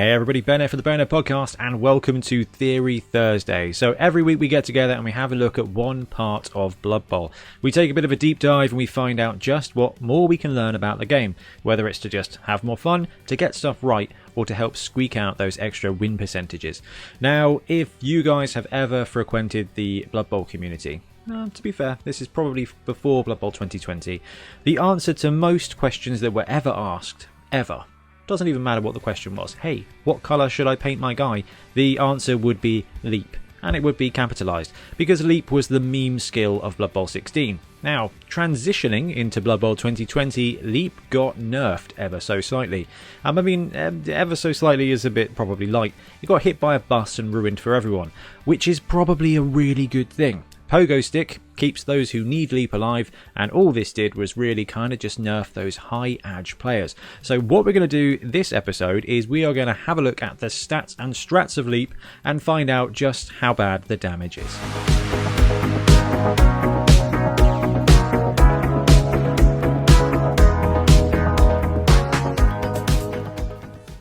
Hey everybody, Bonehead for the Bonehead podcast and welcome to Theory Thursday. So every week we get together and we have a look at one part of Blood Bowl. We take a bit of a deep dive and we find out just what more we can learn about the game, whether it's to just have more fun, to get stuff right, or to help squeak out those extra win percentages. Now, if you guys have ever frequented the Blood Bowl community, to be fair, this is probably before Blood Bowl 2020, the answer to most questions that were ever asked, ever, doesn't even matter what the question was. Hey, what colour should I paint my guy? The answer would be Leap, and it would be capitalised, because Leap was the meme skill of Blood Bowl 16. Now, transitioning into Blood Bowl 2020, Leap got nerfed ever so slightly. Ever so slightly is a bit probably light. It got hit by a bus and ruined for everyone, which is probably a really good thing. Pogo Stick keeps those who need Leap alive, and all this did was really kind of just nerf those high edge players. So what we're going to do this episode is we are going to have a look at the stats and strats of Leap and find out just how bad the damage is.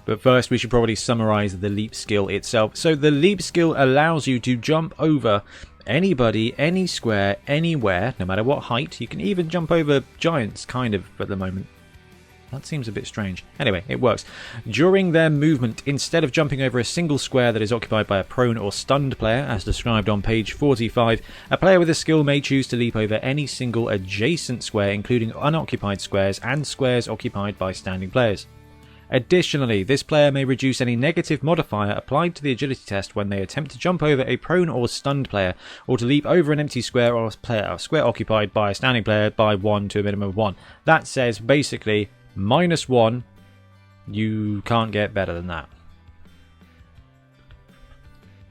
But first we should probably summarise the Leap skill itself. So the Leap skill allows you to jump over anybody, any square, anywhere, no matter what height. You can even jump over giants, kind of, at the moment. That seems a bit strange. Anyway, it works. During their movement, instead of jumping over a single square that is occupied by a prone or stunned player, as described on page 45, a player with a skill may choose to leap over any single adjacent square, including unoccupied squares and squares occupied by standing players. Additionally, this player may reduce any negative modifier applied to the agility test when they attempt to jump over a prone or stunned player, or to leap over an empty square or a square occupied by a standing player by 1 to a minimum of 1. That says basically -1. You can't get better than that.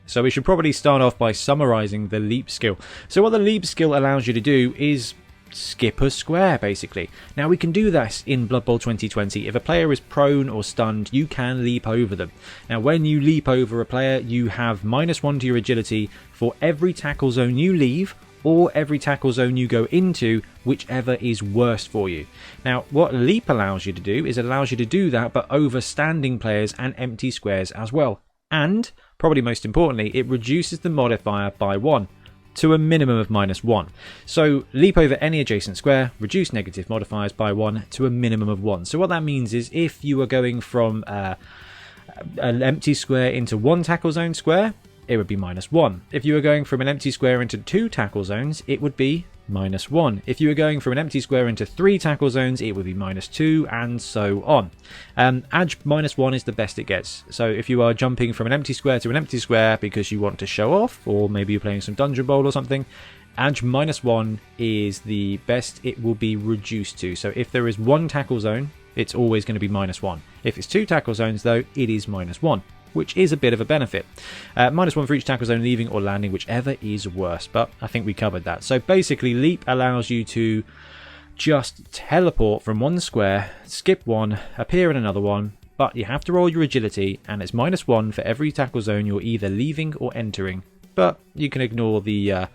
So we should probably start off by summarising the Leap skill. So what the Leap skill allows you to do is skip a square, basically. Now we can do this in Blood Bowl 2020. If a player is prone or stunned, you can leap over them. Now when you leap over a player, you have -1 to your agility for every tackle zone you leave or every tackle zone you go into, whichever is worse for you. Now what Leap allows you to do is it allows you to do that but over standing players and empty squares as well. And, probably most importantly, it reduces the modifier by 1. To a minimum of -1. So leap over any adjacent square, reduce negative modifiers by 1 to a minimum of 1. So what that means is if you are going from an empty square into 1 tackle zone square, it would be -1. If you were going from an empty square into 2 tackle zones, it would be -1. If you were going from an empty square into 3 tackle zones, it would be -2, and so on. Edge -1 is the best it gets. So if you are jumping from an empty square to an empty square because you want to show off, or maybe you're playing some Dungeon Bowl or something, Edge -1 is the best it will be reduced to. So if there is 1 tackle zone, it's always going to be -1. If it's 2 tackle zones though, it is -1. Which is a bit of a benefit. -1 for each tackle zone leaving or landing, whichever is worse, but I think we covered that. So basically Leap allows you to just teleport from one square, skip one, appear in another one, but you have to roll your agility, and it's -1 for every tackle zone you're either leaving or entering, but you can ignore the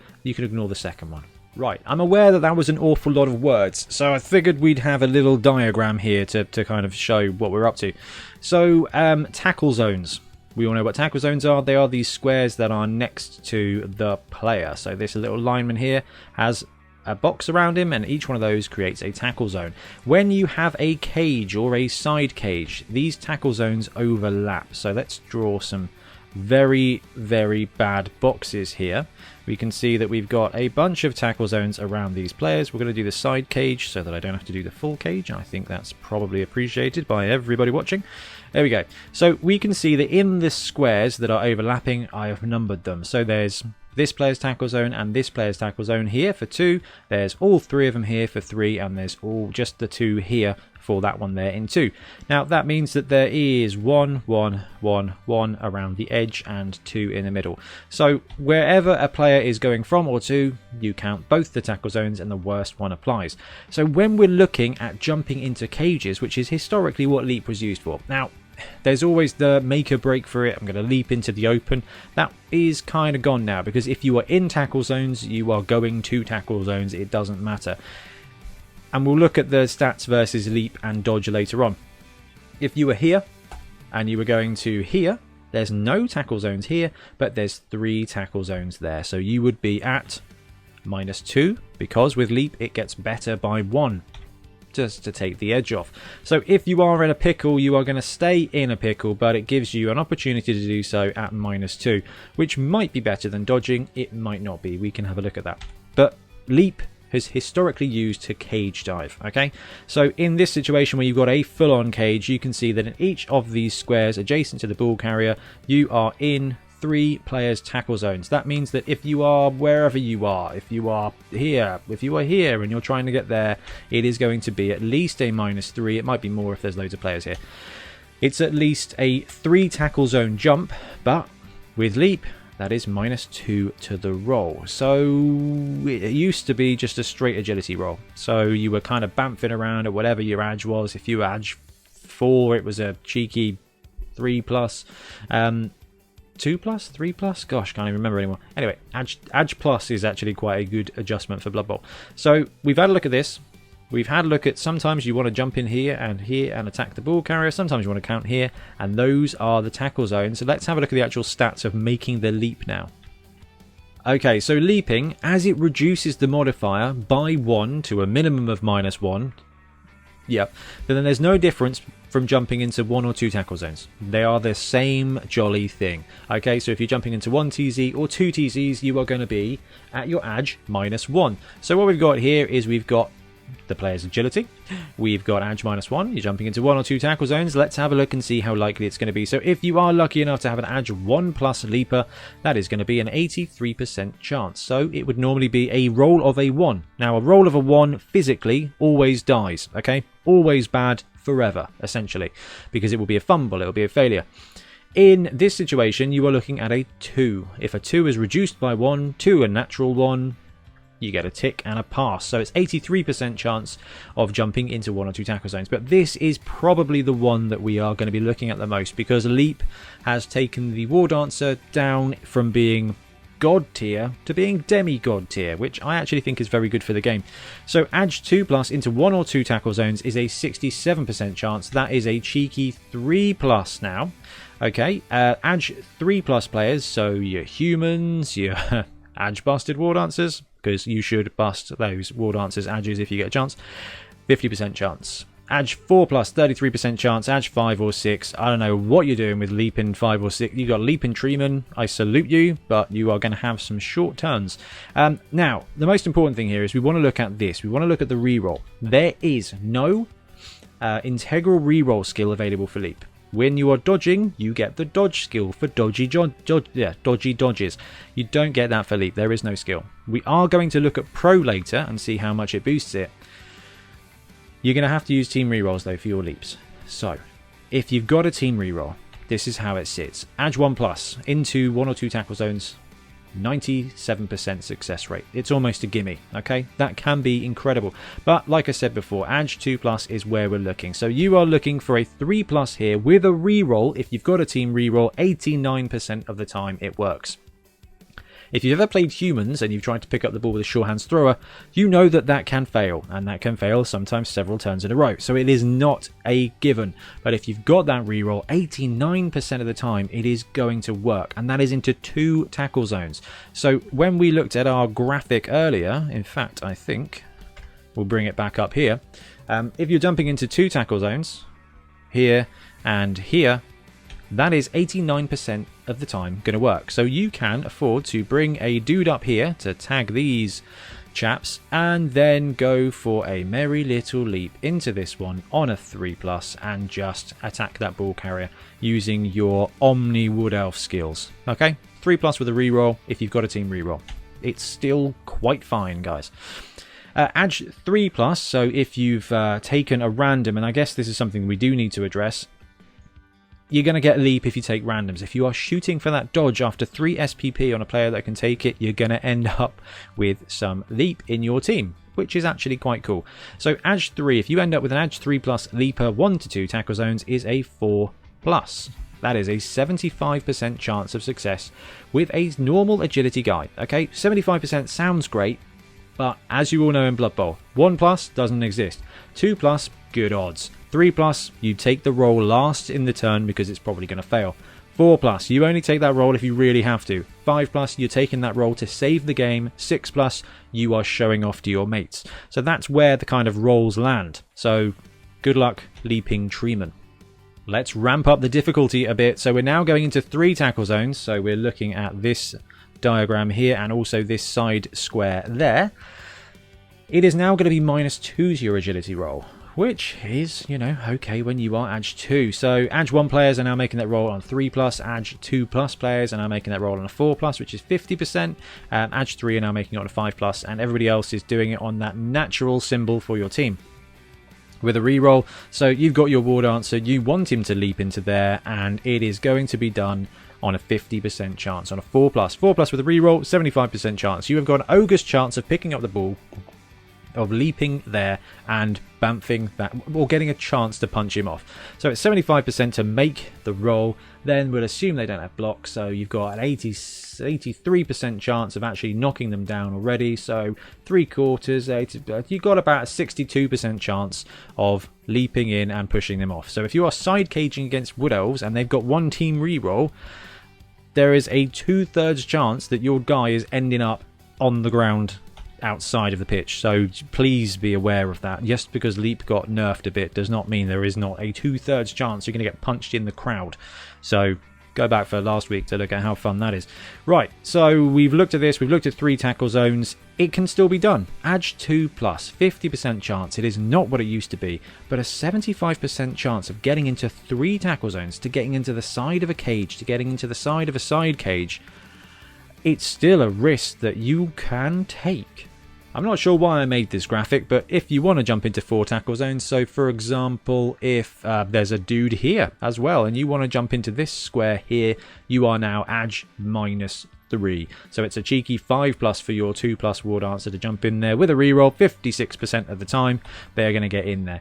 second one. Right, I'm aware that that was an awful lot of words, so I figured we'd have a little diagram here to kind of show what we're up to. So, tackle zones. We all know what tackle zones are. They are these squares that are next to the player. So this little lineman here has a box around him, and each one of those creates a tackle zone. When you have a cage or a side cage, these tackle zones overlap. So let's draw some very, very bad boxes here. We can see that we've got a bunch of tackle zones around these players. We're going to do the side cage so that I don't have to do the full cage. I think that's probably appreciated by everybody watching. There we go. So we can see that in the squares that are overlapping, I have numbered them. So there's this player's tackle zone and this player's tackle zone here for 2. There's all 3 of them here for 3, and there's all just the 2 here for that one there in 2. Now that means that there is 1, 1, 1, 1 around the edge and 2 in the middle. So wherever a player is going from or to, you count both the tackle zones and the worst one applies. So when we're looking at jumping into cages, which is historically what Leap was used for. Now there's always the make or break for it. I'm going to leap into the open. That is kind of gone now, because if you are in tackle zones, you are going to tackle zones. It doesn't matter. And we'll look at the stats versus Leap and Dodge later on. If you were here and you were going to here, there's no tackle zones here, but there's 3 tackle zones there. So you would be at -2, because with leap it gets better by 1, just to take the edge off. So if you are in a pickle, you are going to stay in a pickle, but it gives you an opportunity to do so at -2, which might be better than dodging. It might not be. We can have a look at that. But leap has historically used to cage dive. Okay, so in this situation where you've got a full-on cage, you can see that in each of these squares adjacent to the ball carrier, you are in 3 players' tackle zones. That means that if you are wherever you are, if you are here and you're trying to get there, it is going to be at least a -3. It might be more if there's loads of players here. It's at least a 3 tackle zone jump, but with leap, that is -2 to the roll. So it used to be just a straight agility roll. So you were kind of bamfing around at whatever your edge was. If you were edge 4, it was a cheeky 3+. 2+, 3+, gosh, can't even remember anymore. Anyway, Edge Plus is actually quite a good adjustment for Blood Bowl. So we've had a look at this. We've had a look at sometimes you want to jump in here and attack the ball carrier. Sometimes you want to count here, and those are the tackle zones. So let's have a look at the actual stats of making the leap now. Okay, so leaping, as it reduces the modifier by 1 to a minimum of -1, yep, but then there's no difference from jumping into 1 or 2 tackle zones. They are the same jolly thing. Okay, so if you're jumping into 1 TZ or 2 TZs, you are going to be at your edge -1. So what we've got here is we've got the player's agility. We've got edge -1. You're jumping into 1 or 2 tackle zones. Let's have a look and see how likely it's going to be. So if you are lucky enough to have an edge 1+ leaper, that is going to be an 83% chance. So it would normally be a roll of a 1. Now a roll of a 1 physically always dies. Okay, always bad forever, essentially, because it will be a fumble, it will be a failure. In this situation, you are looking at a 2. If a 2 is reduced by 1 to a natural 1, you get a tick and a pass. So it's 83% chance of jumping into 1 or 2 tackle zones. But this is probably the one that we are going to be looking at the most, because leap has taken the War Dancer down from being God tier to being demigod tier, which I actually think is very good for the game. So edge 2+ into 1 or 2 tackle zones is a 67% chance. That is a cheeky 3+ now. Okay, edge 3+ players, so your humans, your edge busted War Dancers, because you should bust those War Dancers edges if you get a chance. 50% chance. Edge 4+, 33% chance. Edge 5 or 6. I don't know what you're doing with leaping 5 or 6. You got leaping treeman. I salute you, but you are going to have some short turns. Now, the most important thing here is we want to look at this. We want to look at the reroll. There is no integral reroll skill available for leap. When you are dodging, you get the dodge skill for Dodgey-Dodges. You don't get that for leap. There is no skill. We are going to look at pro later and see how much it boosts it. You're going to have to use team rerolls though for your leaps. So, if you've got a team reroll, this is how it sits. Edge 1+ into 1 or 2 tackle zones, 97% success rate. It's almost a gimme, okay? That can be incredible. But like I said before, edge 2+ is where we're looking. So you are looking for a 3+ here with a reroll. If you've got a team reroll, 89% of the time it works. If you've ever played humans and you've tried to pick up the ball with a sure hands thrower, you know that that can fail, and that can fail sometimes several turns in a row. So it is not a given. But if you've got that reroll, 89% of the time it is going to work, and that is into 2 tackle zones. So when we looked at our graphic earlier, in fact, I think we'll bring it back up here. If you're jumping into 2 tackle zones, here and here, that is 89% of the time going to work. So you can afford to bring a dude up here to tag these chaps and then go for a merry little leap into this one on a 3+ and just attack that ball carrier using your Omni Wood Elf skills. Okay, 3+ with a reroll if you've got a team reroll. It's still quite fine, guys. Edge 3+, so if you've taken a random, and I guess this is something we do need to address, you're going to get leap if you take randoms. If you are shooting for that dodge after 3 SPP on a player that can take it, you're going to end up with some leap in your team, which is actually quite cool. So edge 3, if you end up with an edge 3+ leaper 1 to 2 tackle zones, is a 4+. That is a 75% chance of success with a normal agility guy. Okay, 75% sounds great, but as you all know in Blood Bowl, 1+ doesn't exist. 2+, good odds. 3+, you take the roll last in the turn because it's probably going to fail. 4+, you only take that roll if you really have to. 5+, you're taking that roll to save the game. 6+, you are showing off to your mates. So that's where the kind of rolls land. So good luck, leaping treeman. Let's ramp up the difficulty a bit. So we're now going into 3 tackle zones. So we're looking at this diagram here and also this side square there. It is now going to be -2 to your agility roll, which is, you know, okay when you are Ag 2. So Ag 1 players are now making that roll on 3+, Ag 2+ players are now making that roll on a 4+, which is 50%, Ag 3 are now making it on a 5+, and everybody else is doing it on that natural symbol for your team with a reroll. So you've got your ward answer, you want him to leap into there, and it is going to be done on a 50% chance, on a 4+. 4+ with a reroll, 75% chance. You have got an ogre's chance of picking up the ball, of leaping there and bamfing that, or getting a chance to punch him off. So it's 75% to make the roll. Then we'll assume they don't have blocks, so you've got an 83% chance of actually knocking them down already. So 3/4, you've got about a 62% chance of leaping in and pushing them off. So if you are side caging against Wood Elves and they've got 1 team reroll, there is a 2/3 chance that your guy is ending up on the ground outside of the pitch. So please be aware of that. Just because Leap got nerfed a bit does not mean there is not a 2/3 chance you're going to get punched in the crowd. So go back for last week to look at how fun that is. Right, so we've looked at this, we've looked at 3 tackle zones. It can still be done. Ag 2+, 50% chance. It is not what it used to be, but a 75% chance of getting into 3 tackle zones, to getting into the side of a cage, to getting into the side of a side cage. It's still a risk that you can take. I'm not sure why I made this graphic, but if you want to jump into 4 tackle zones, so for example, if there's a dude here as well, and you want to jump into this square here, you are now Ag -3. So it's a cheeky 5+ for your 2+ ward answer to jump in there with a reroll. 56% of the time, they're going to get in there.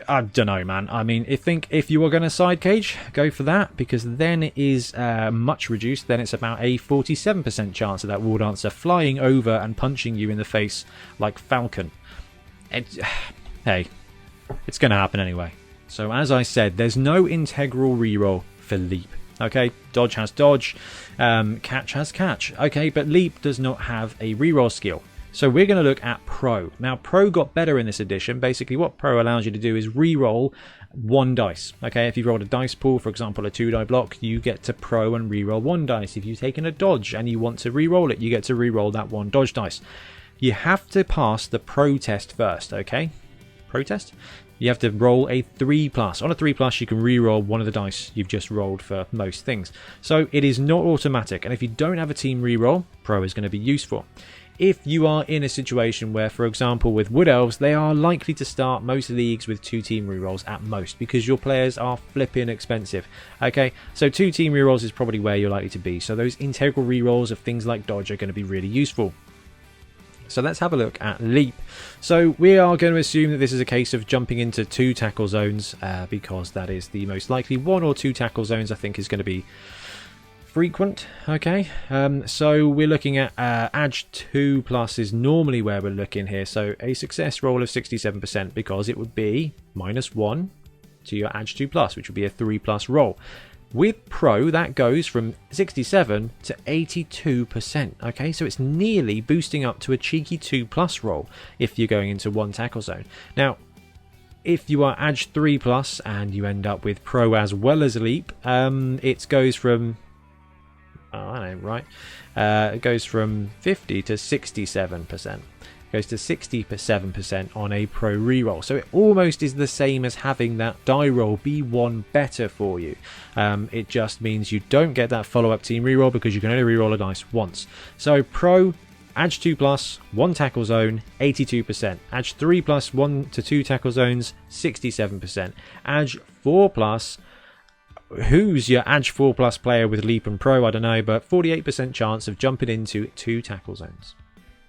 I don't know, man. I mean, I think if you are going to side cage, go for that, because then it is much reduced. Then it's about a 47% chance of that ward answer flying over and punching you in the face like Falcon. Hey, it's going to happen anyway. So as I said, there's no integral reroll for Leap. Okay, dodge has dodge, catch has catch. Okay, but Leap does not have a reroll skill. So we're going to look at Pro. Now, Pro got better in this edition. Basically, what Pro allows you to do is re-roll 1 dice. Okay, if you've rolled a dice pool, for example, a 2-die block, you get to Pro and re-roll 1 dice. If you've taken a dodge and you want to re-roll it, you get to re-roll that 1 dodge dice. You have to pass the Pro test first, okay? Pro test? You have to roll a 3+. On a 3+, you can re-roll 1 of the dice you've just rolled for most things. So it is not automatic, and if you don't have a team re-roll, Pro is going to be useful. If you are in a situation where, for example, with Wood Elves, they are likely to start most leagues with 2 team rerolls at most, because your players are flipping expensive. Okay, so 2 team rerolls is probably where you're likely to be. So those integral rerolls of things like Dodge are going to be really useful. So let's have a look at Leap. So we are going to assume that this is a case of jumping into 2 tackle zones, because that is the most likely. 1 or 2 tackle zones I think is going to be frequent. Okay, so we're looking at Ag 2+ is normally where we're looking here. So a success roll of 67%, because it would be -1 to your Ag 2+, which would be a 3+ roll. With Pro, that goes from 67 to 82%. Okay, so it's nearly boosting up to a cheeky 2+ roll if you're going into 1 tackle zone. Now, if you are Ag 3+ and you end up with Pro as well as Leap, it goes from... Oh, that ain't right. It goes from 50 to 67%. It goes to 67% on a Pro reroll. So it almost is the same as having that die roll be 1 better for you. It just means you don't get that follow-up team reroll, because you can only reroll a dice once. So Pro, Ag 2+, 1 tackle zone, 82%. Ag 3+, 1 to 2 tackle zones, 67%. Ag 4+, who's your Ag 4+ player with Leap and Pro? I don't know, but 48% chance of jumping into 2 tackle zones.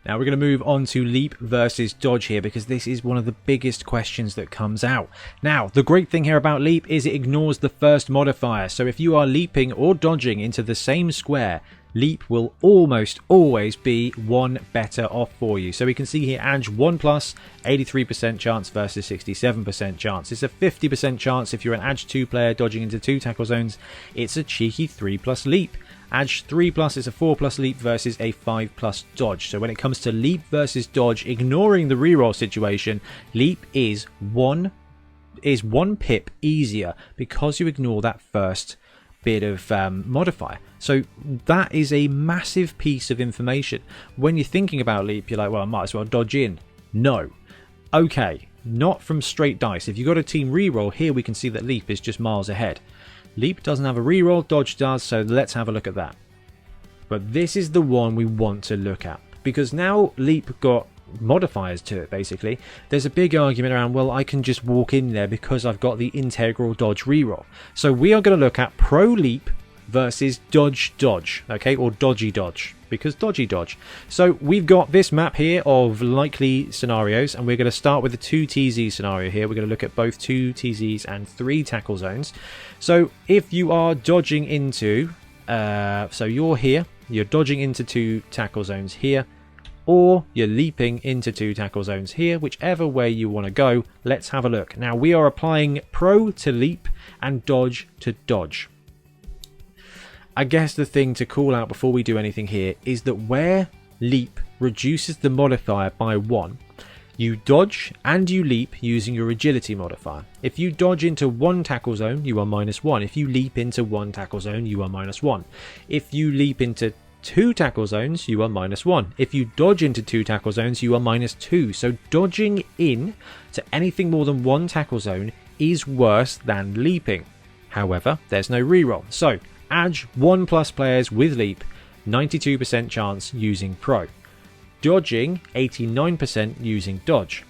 Now we're going to move on to Leap versus Dodge here, because this is one of the biggest questions that comes out. Now, the great thing here about Leap is it ignores the first modifier. So if you are leaping or dodging into the same square, leap will almost always be one better off for you. So we can see here edge 1 plus, 83% chance versus 67% chance. It's a 50% chance if you're an edge 2 player dodging into 2 tackle zones. It's a cheeky 3 plus leap. Edge 3 plus is a 4 plus leap versus a 5 plus dodge. So when it comes to leap versus dodge, ignoring the reroll situation, leap is one pip easier because you ignore that first bit of modifier. So that is a massive piece of information. When you're thinking about leap, you're like, well, I might as well dodge in. No. Okay, not from straight dice. If you've got a team reroll, here we can see that leap is just miles ahead. Leap doesn't have a reroll, dodge does, so let's have a look at that. But this is the one we want to look at, because now leap got modifiers to it. Basically, there's a big argument around, well, I can just walk in there because I've got the integral dodge reroll. So we are going to look at pro leap versus Dodge-Dodge, okay, or Dodgey-Dodge, because Dodgey-Dodge. So we've got this map here of likely scenarios, and we're going to start with the 2TZ scenario here. We're going to look at both 2TZs and 3 tackle zones. So if you are dodging into, so you're here, you're dodging into 2 tackle zones here, or you're leaping into 2 tackle zones here, whichever way you want to go. Let's have a look. Now we are applying pro to leap and dodge to dodge. I guess the thing to call out before we do anything here is that where leap reduces the modifier by 1, you dodge and you leap using your agility modifier. If you dodge into 1 tackle zone, you are -1. If you leap into 1 tackle zone, you are -1. If you leap into 2 tackle zones, you are -1. If you dodge into 2 tackle zones, you are -2. So dodging in to anything more than 1 tackle zone is worse than leaping. However, there's no reroll. So edge 1 plus players with leap, 92% chance using pro. Dodging, 89% using dodge.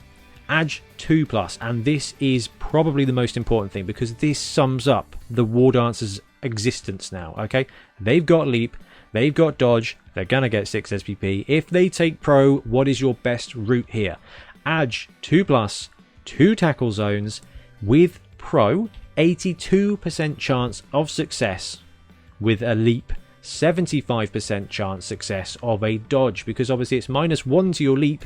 Edge 2 plus, and this is probably the most important thing because this sums up the War Dancer's existence now, okay? They've got leap, they've got dodge, they're gonna get 6 SPP. If they take pro, what is your best route here? Edge 2 plus, 2 tackle zones with pro, 82% chance of success with a leap, 75% chance success of a dodge, because obviously it's -1 to your leap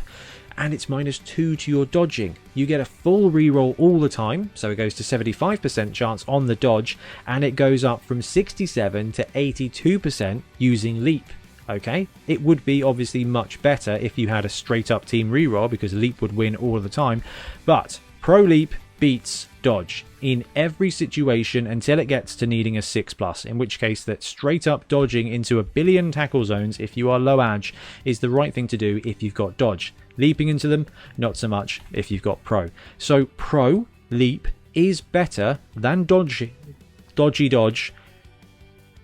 and it's -2 to your dodging. You get a full reroll all the time, so it goes to 75% chance on the dodge, and it goes up from 67 to 82% using leap. Okay, it would be obviously much better if you had a straight up team reroll because leap would win all the time, but pro leap beats dodge in every situation until it gets to needing a 6+, in which case that straight up dodging into a billion tackle zones if you are low edge is the right thing to do if you've got dodge. Leaping into them, not so much if you've got pro. So pro leap is better than Dodgey-Dodge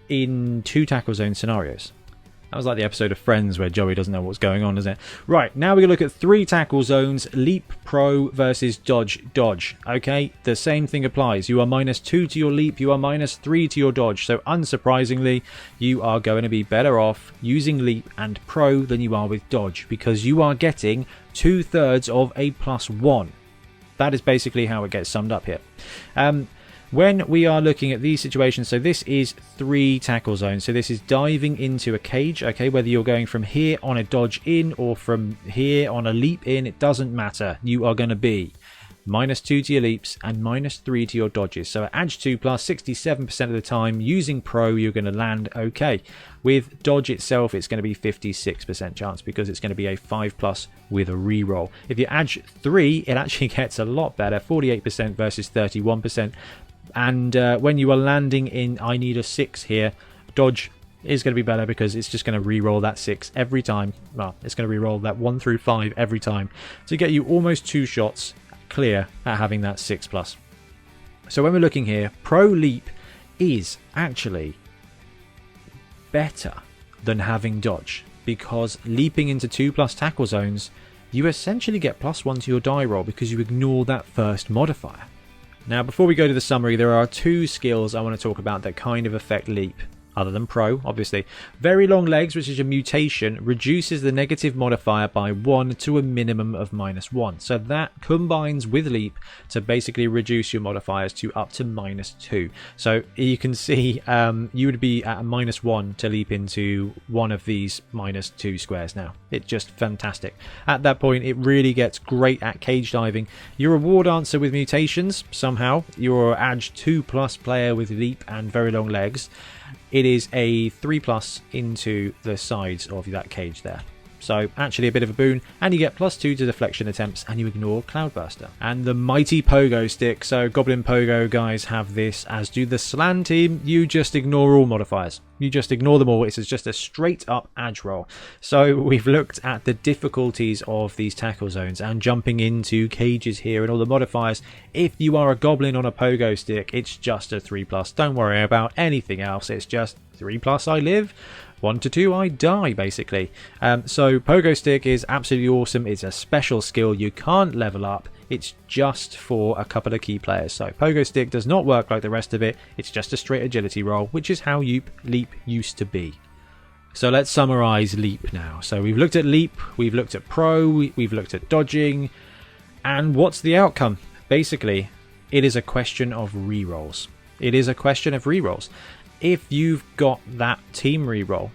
in 2 tackle zone scenarios. That was like the episode of Friends where Joey doesn't know what's going on, isn't it? Right, now we're going to look at 3 tackle zones, leap pro versus Dodge-Dodge. Okay, the same thing applies. You are -2 to your leap, you are -3 to your dodge. So unsurprisingly, you are going to be better off using leap and pro than you are with dodge, because you are getting 2/3 of a +1. That is basically how it gets summed up here. When we are looking at these situations, so this is 3 tackle zones. So this is diving into a cage, okay? Whether you're going from here on a dodge in or from here on a leap in, it doesn't matter. You are going to be -2 to your leaps and -3 to your dodges. So at edge 2+, 67% of the time, using pro, you're going to land okay. With dodge itself, it's going to be 56% chance because it's going to be a 5+ with a reroll. If you edge 3, it actually gets a lot better, 48% versus 31%. And when you are landing in I need a 6 here, dodge is going to be better because it's just going to re-roll that 6 every time. Well, it's going to re-roll that 1 through 5 every time to get you almost 2 shots clear at having that 6+. So when we're looking here, pro leap is actually better than having dodge, because leaping into 2+ tackle zones, you essentially get +1 to your die roll because you ignore that first modifier. Now, before we go to the summary, there are 2 skills I want to talk about that kind of affect leap. other than Pro, obviously. Very long legs, which is a mutation, reduces the negative modifier by 1 to a minimum of -1. So that combines with Leap to basically reduce your modifiers to up to -2. So you can see you would be at a -1 to leap into one of these -2 squares now. It's just fantastic. At that point, it really gets great at cage diving. You're a ward answer with mutations, somehow. You're an Edge 2+ player with Leap and very long legs. It is a 3+ into the sides of that cage there. So actually a bit of a boon, and you get +2 to deflection attempts, and you ignore Cloudburster. And the mighty Pogo Stick. So Goblin Pogo guys have this, as do the Slan team. You just ignore all modifiers. You just ignore them all. It's just a straight up edge roll. So we've looked at the difficulties of these tackle zones and jumping into cages here and all the modifiers. If you are a Goblin on a Pogo Stick, it's just a 3+. Don't worry about anything else. It's just 3+ I live. 1 to 2 I die, basically. So Pogo Stick is absolutely awesome. It's a special skill. You can't level up. It's just for a couple of key players. So Pogo Stick does not work like the rest of it. It's just a straight agility roll, which is how Leap used to be. So let's summarize Leap now. So we've looked at Leap, we've looked at Pro, we've looked at dodging, and what's the outcome? Basically, it is a question of rerolls. It is a question of rerolls. If you've got that team reroll,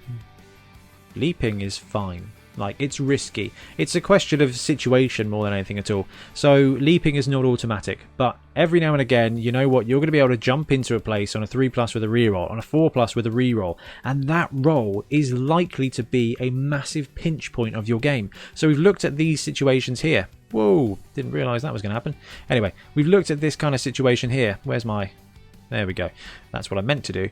leaping is fine. Like, it's risky. It's a question of situation more than anything at all. So leaping is not automatic, but every now and again, you know what, you're going to be able to jump into a place on a 3+ with a reroll, on a 4+ with a reroll, and that roll is likely to be a massive pinch point of your game. So we've looked at these situations here. Whoa, didn't realise that was going to happen. Anyway, we've looked at this kind of situation here. Where's my... There we go. That's what I meant to do.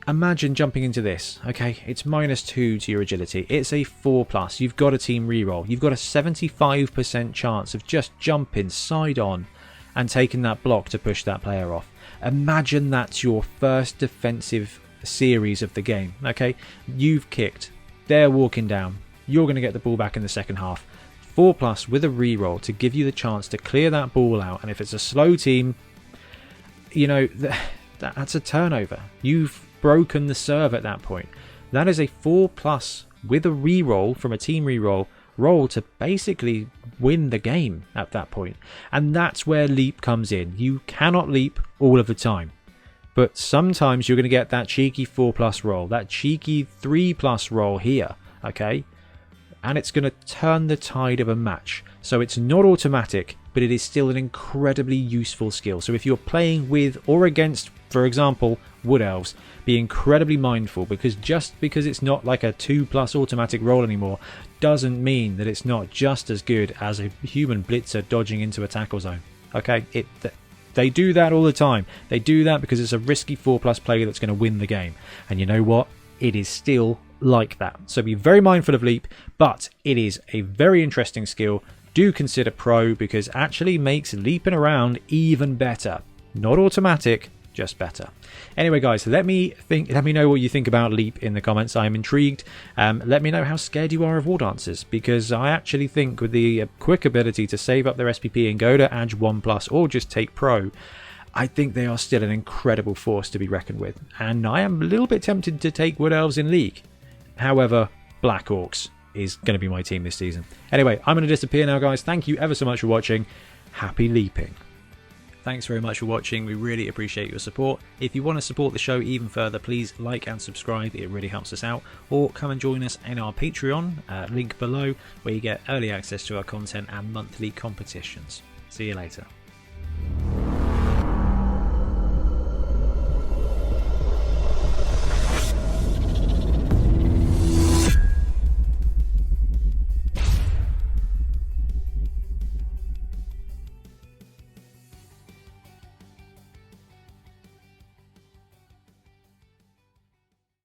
Imagine jumping into this, okay? It's -2 to your agility. It's a 4+. You've got a team reroll. You've got a 75% chance of just jumping side on and taking that block to push that player off. Imagine that's your first defensive series of the game, okay? You've kicked. They're walking down. You're going to get the ball back in the second half. 4+ with a reroll to give you the chance to clear that ball out. And if it's a slow team, you know, that's a turnover. You've broken the serve at that point. That is a 4+ with a reroll from a team reroll roll to basically win the game at that point. And that's where Leap comes in. You cannot leap all of the time, but sometimes you're going to get that cheeky 4+ roll, that cheeky 3+ roll here, okay? And it's going to turn the tide of a match. So it's not automatic, but it is still an incredibly useful skill. So if you're playing with or against, for example, Wood Elves, be incredibly mindful, because just because it's not like a 2+ automatic roll anymore doesn't mean that it's not just as good as a human blitzer dodging into a tackle zone. Okay, they do that all the time. They do that because it's a risky 4+ play that's going to win the game. And you know what? It is still like that. So be very mindful of Leap, but it is a very interesting skill. Do consider Pro, because it actually makes leaping around even better. Not automatic, just better. Anyway, guys, let me know what you think about Leap in the comments. I'm intrigued. Let me know how scared you are of ward answers, because I actually think with the quick ability to save up their SPP and go to Edge 1+ or just take Pro, I think they are still an incredible force to be reckoned with. And I am a little bit tempted to take Wood Elves in League. However, Black Orcs is going to be my team this season. Anyway, I'm going to disappear now, guys. Thank you ever so much for watching. Happy leaping. Thanks very much for watching. We really appreciate your support. If you want to support the show even further, please like and subscribe. It really helps us out. Or come and join us in our Patreon, link below, where you get early access to our content and monthly competitions. See you later.